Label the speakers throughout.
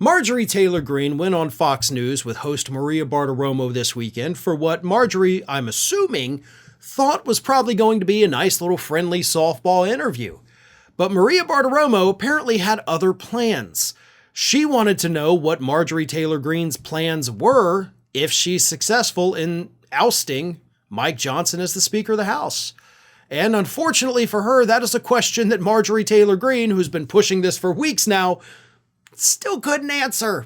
Speaker 1: Marjorie Taylor Greene went on Fox News with host Maria Bartiromo this weekend for what Marjorie, I'm assuming, thought was probably going to be a nice little friendly softball interview. But Maria Bartiromo apparently had other plans. She wanted to know what Marjorie Taylor Greene's plans were if she's successful in ousting Mike Johnson as the Speaker of the House. And unfortunately for her, that is a question that Marjorie Taylor Greene, who's been pushing this for weeks now, still couldn't answer.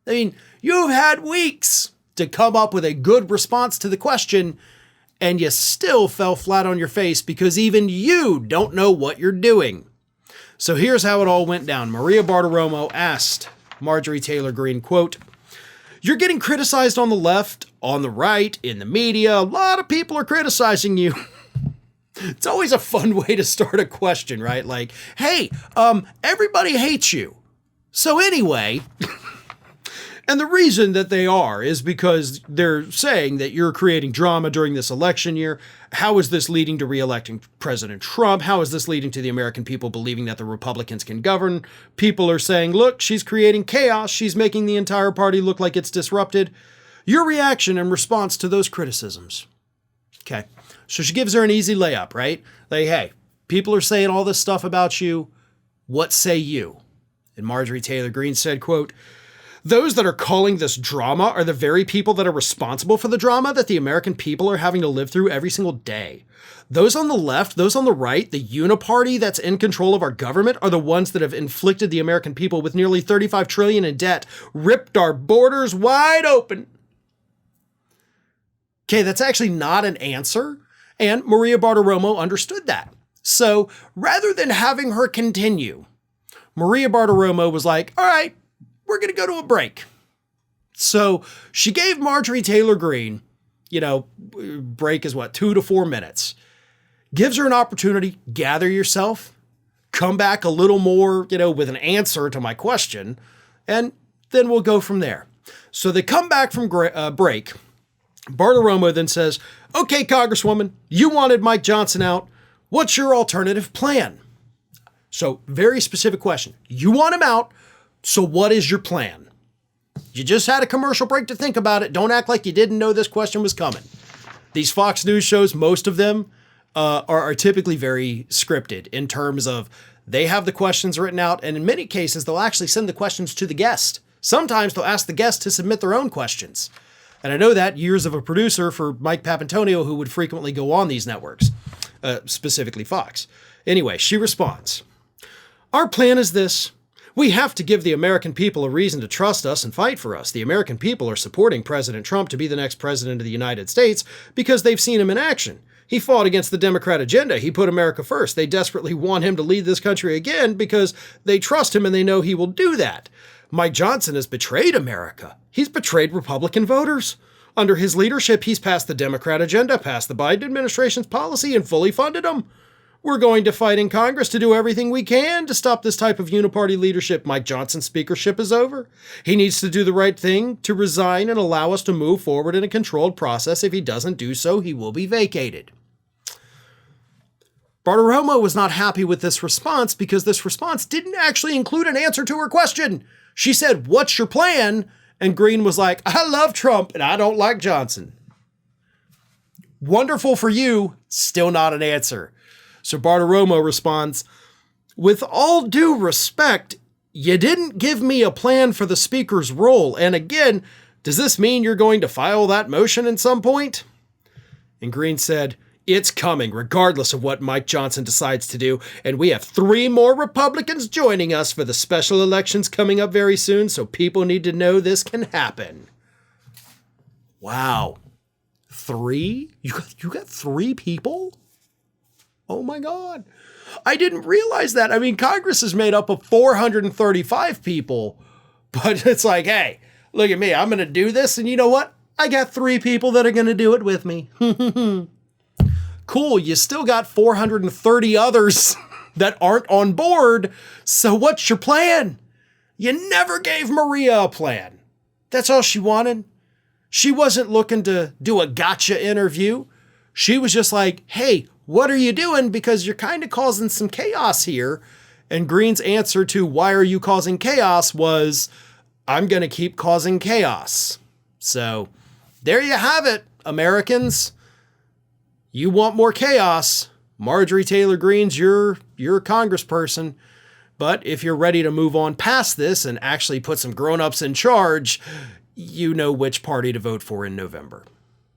Speaker 1: I mean, you've had weeks to come up with a good response to the question, and you still fell flat on your face because even you don't know what you're doing. So here's how it all went down. Maria Bartiromo asked Marjorie Taylor Greene, quote, "You're getting criticized on the left, on the right, in the media. A lot of people are criticizing you." It's always a fun way to start a question, right? Like, hey, everybody hates you. So anyway, and the reason that they are is because they're saying that you're creating drama during this election year. How is this leading to re-electing President Trump? How is this leading to the American people believing that the Republicans can govern? People are saying, look, she's creating chaos. She's making the entire party look like it's disrupted. Your reaction in response to those criticisms. Okay. So she gives her an easy layup, right? Like, hey, people are saying all this stuff about you. What say you? And Marjorie Taylor Greene said, quote, "Those that are calling this drama are the very people that are responsible for the drama that the American people are having to live through every single day. Those on the left, those on the right, the uniparty that's in control of our government are the ones that have inflicted the American people with nearly $35 trillion in debt, ripped our borders wide open." Okay, that's actually not an answer. And Maria Bartiromo understood that. So rather than having her continue, Maria Bartiromo was like, all right, we're going to go to a break. So she gave Marjorie Taylor Greene, break is 2 to 4 minutes. Gives her an opportunity, gather yourself, come back a little more, with an answer to my question, and then we'll go from there. So they come back from break. Bartiromo then says, okay, Congresswoman, you wanted Mike Johnson out. What's your alternative plan? So very specific question. You want him out. So what is your plan? You just had a commercial break to think about it. Don't act like you didn't know this question was coming. These Fox News shows, most of them are typically very scripted in terms of they have the questions written out. And in many cases, they'll actually send the questions to the guest. Sometimes they'll ask the guest to submit their own questions. And I know that years of a producer for Mike Papantonio, who would frequently go on these networks, specifically Fox. Anyway, she responds, "Our plan is this. We have to give the American people a reason to trust us and fight for us. The American people are supporting President Trump to be the next president of the United States because they've seen him in action. He fought against the Democrat agenda. He put America first. They desperately want him to lead this country again because they trust him and they know he will do that. Mike Johnson has betrayed America. He's betrayed Republican voters. Under his leadership, he's passed the Democrat agenda, passed the Biden administration's policy, and fully funded them. We're going to fight in Congress to do everything we can to stop this type of uniparty leadership. Mike Johnson's speakership is over. He needs to do the right thing to resign and allow us to move forward in a controlled process. If he doesn't do so, he will be vacated." Bartiromo was not happy with this response because this response didn't actually include an answer to her question. She said, "What's your plan?" And Greene was like, "I love Trump and I don't like Johnson." Wonderful for you, still not an answer. So Bartiromo responds, "With all due respect, you didn't give me a plan for the speaker's role. And again, does this mean you're going to file that motion at some point?" And Greene said, "It's coming, regardless of what Mike Johnson decides to do. And we have 3 more Republicans joining us for the special elections coming up very soon, so people need to know this can happen." Wow. 3? You got 3 people? Oh my God. I didn't realize that. I mean, Congress is made up of 435 people, but it's like, hey, look at me. I'm going to do this. And you know what? I got 3 people that are going to do it with me. Cool, you still got 430 others that aren't on board. So what's your plan? You never gave Maria a plan. That's all she wanted. She wasn't looking to do a gotcha interview. She was just like, hey, what are you doing? Because you're kind of causing some chaos here. And Greene's answer to why are you causing chaos was, I'm going to keep causing chaos. So there you have it, Americans. You want more chaos. Marjorie Taylor Greene's your congressperson. But if you're ready to move on past this and actually put some grown-ups in charge, you know which party to vote for in November.